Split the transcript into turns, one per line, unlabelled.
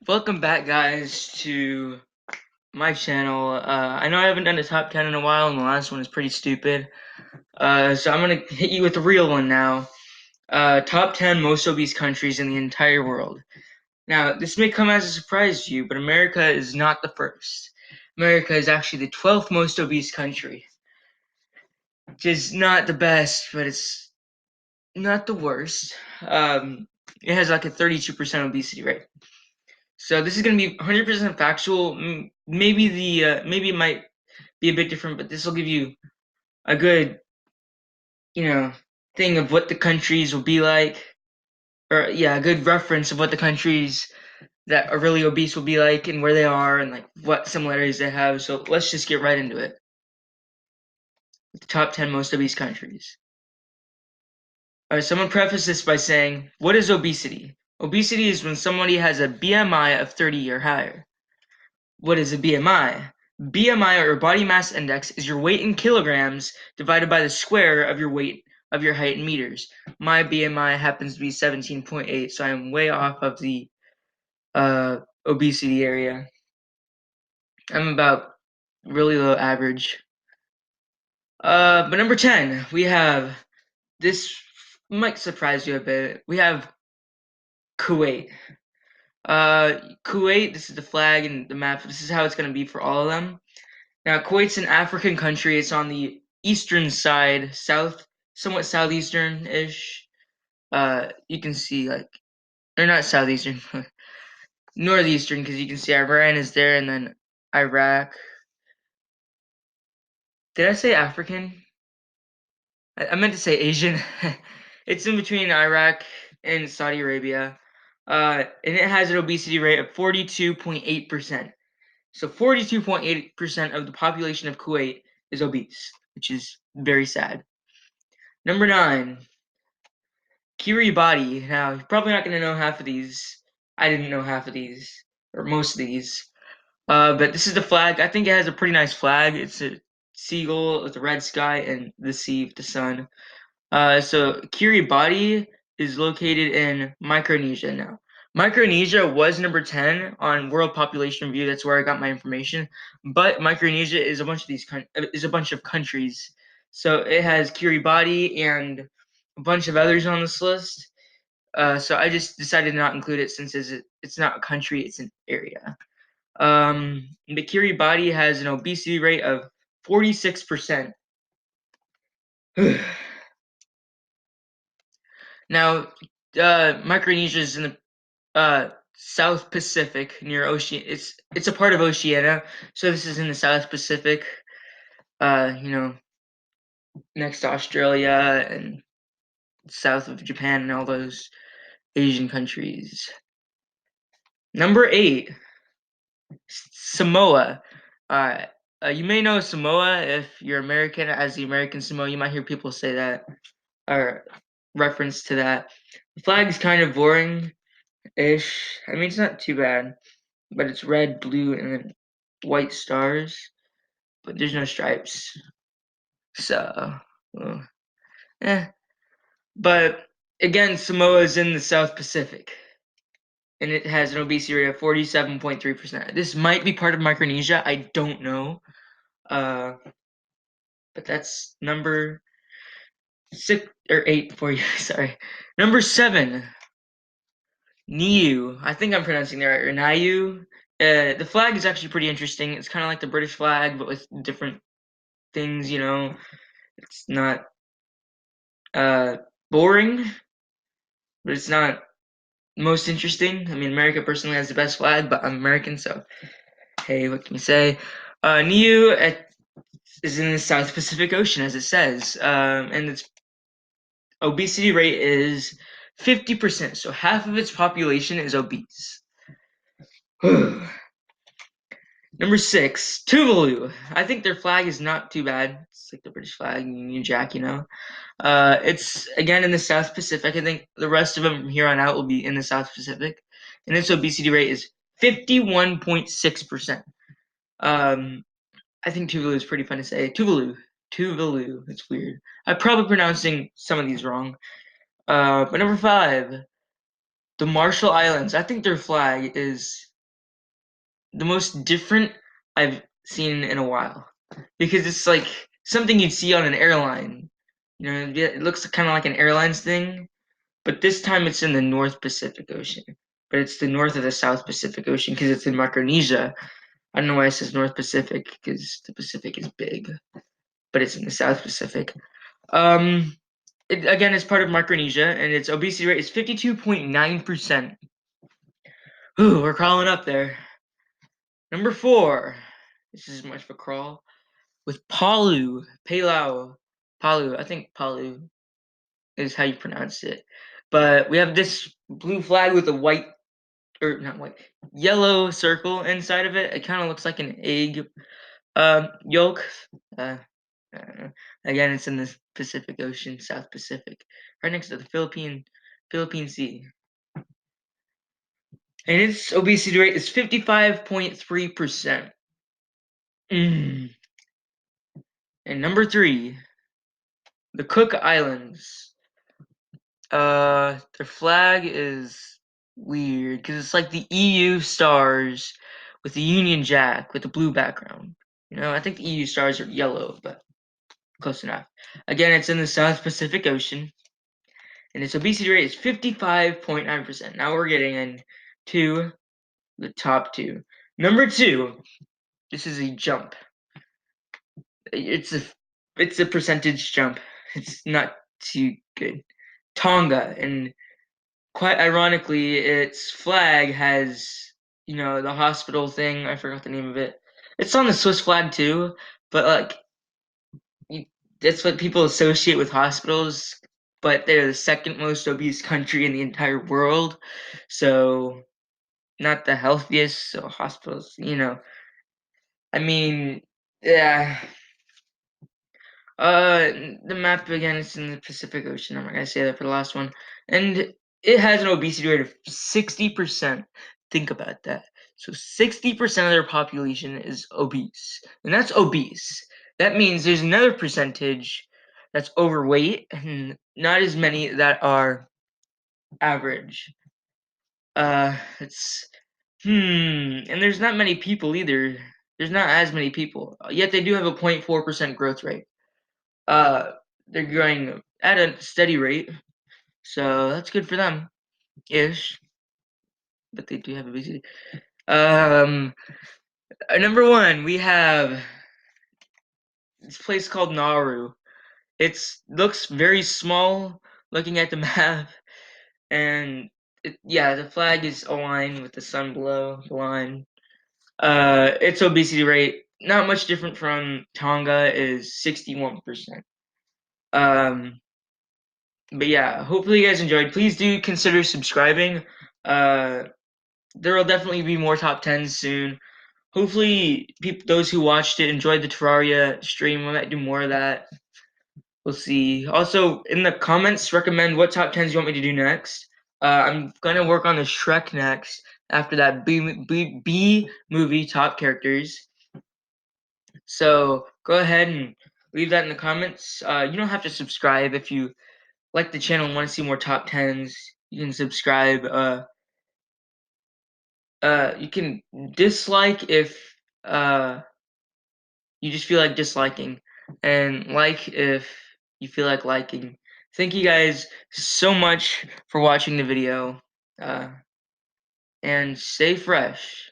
Welcome back, guys, to my channel. I know I haven't done a top 10 in a while, and the last one is pretty stupid. So I'm gonna hit you with the real one now. Top 10 most obese countries in the entire world. Now, this may come as a surprise to you, but America is not the first. America is actually the 12th most obese country, which is not the best, but it's not the worst. It has like a 32% obesity rate. So this is going to be 100% factual. Maybe it might be a bit different, but this will give you a good, you know, thing of what the countries will be like, or yeah, a good reference of what the countries that are really obese will be like and where they are and like what similarities they have. So let's just get right into it. The top 10 most obese countries. All right, so I'm gonna preface this by saying, what is obesity? Obesity is when somebody has a BMI of 30 or higher. What is a BMI? BMI, or body mass index, is your weight in kilograms divided by the square of your weight of your height in meters. My BMI happens to be 17.8, so I'm way off of the obesity area. I'm about really low average. But number 10, we have this might surprise you a bit. We have Kuwait. Kuwait, this is the flag and the map. This is how it's going to be for all of them. Now, Kuwait's an African country. It's on the eastern side, somewhat southeastern-ish. You can see or not southeastern, northeastern, because you can see Iran is there, and then Iraq. Did I say African? I meant to say Asian. It's in between Iraq and Saudi Arabia, and it has an obesity rate of 42.8%. So 42.8% of the population of Kuwait is obese, which is very sad. Number 9, Kiribati. Now, you're probably not going to know half of these. I didn't know half of these, or most of these. But this is the flag. I think it has a pretty nice flag. It's a seagull with a red sky and the sea with the sun. So Kiribati is located in Micronesia now. Micronesia was number 10 on World Population Review. That's where I got my information. But Micronesia is a bunch of countries. So it has Kiribati and a bunch of others on this list. So I just decided to not include it since it's not a country, it's an area. The Kiribati has an obesity rate of 46%. Now, Micronesia is in the South Pacific near Ocean. It's a part of Oceania, so this is in the South Pacific. You know, next to Australia and south of Japan and all those Asian countries. Number 8, Samoa. You may know Samoa if you're American as the American Samoa. You might hear people say that or reference to that. The flag is kind of boring-ish. I mean, it's not too bad, but it's red, blue, and then white stars, but there's no stripes. So, well, eh. But again, Samoa is in the South Pacific, and it has an obesity rate of 47.3%. This might be part of Micronesia. I don't know. Uh, but that's number 8 for you. Sorry. Number 7, Niue. I think I'm pronouncing that right. Or Niue. The flag is actually pretty interesting. It's kind of like the British flag, but with different things. It's not boring, but it's not most interesting. I mean, America personally has the best flag, but I'm American, so hey, what can you say? Niue is in the South Pacific Ocean, as it says, and its obesity rate is 50%, so half of its population is obese. Number 6, Tuvalu. I think their flag is not too bad. It's like the British flag, Union Jack, It's again in the South Pacific. I think the rest of them from here on out will be in the South Pacific, and its obesity rate is 51.6%. I think Tuvalu is pretty fun to say. Tuvalu. It's weird. I'm probably pronouncing some of these wrong. But number 5, the Marshall Islands. I think their flag is the most different I've seen in a while because it's like something you'd see on an airline. You know, it looks kind of like an airlines thing, but this time it's in the North Pacific Ocean. But it's the North of the South Pacific Ocean because it's in Micronesia. I don't know why it says North Pacific because the Pacific is big, but it's in the South Pacific. Um, again, it's part of Micronesia, and its obesity rate is 52.9%. Ooh, we're crawling up there. Number 4. This is much of a crawl. With Palu. I think Palu is how you pronounce it. But we have this blue flag with a white, or not white, yellow circle inside of it. It kind of looks like an egg yolk. Uh, again, it's in the Pacific Ocean, South Pacific, right next to the Philippine Sea. And its obesity rate is 55.3%. Mm. And number 3, the Cook Islands. Their flag is weird because it's like the EU stars with the Union Jack with the blue background. You know, I think the EU stars are yellow, but close enough. Again, it's in the South Pacific Ocean, and its obesity rate is 55.9%. Now we're getting into the top 2. Number 2, this is a jump. It's a it's a percentage jump. It's not too good. Tonga, and quite ironically, its flag has, you know, the hospital thing. I forgot the name of it. It's on the Swiss flag too, but like you, that's what people associate with hospitals. But they're the second most obese country in the entire world, so not the healthiest. So hospitals, you know, I mean, yeah. The map again is in the Pacific Ocean. I'm not gonna say that for the last one. And it has an obesity rate of 60%. Think about that. So 60% of their population is obese. And that's obese. That means there's another percentage that's overweight and not as many that are average. It's and there's not many people either. There's not as many people. Yet they do have a 0.4% growth rate. Uh, they're growing at a steady rate, so that's good for them, ish. But they do have obesity. Um, number 1, we have this place called Nauru. It's looks very small looking at the map, and yeah, the flag is aligned with the sun below the line. Its obesity rate, not much different from Tonga, is 61%. Um, but yeah, hopefully you guys enjoyed. Please do consider subscribing. Uh, there will definitely be more top tens soon. Hopefully, those who watched it enjoyed the Terraria stream. We might do more of that. We'll see. Also, in the comments, recommend what top tens you want me to do next. I'm gonna work on the Shrek next. After that, B movie top characters. So go ahead and leave that in the comments. You don't have to subscribe if you like the channel and want to see more top tens. You can subscribe. You can dislike if you just feel like disliking, and like if you feel like liking. Thank you guys so much for watching the video, and stay fresh.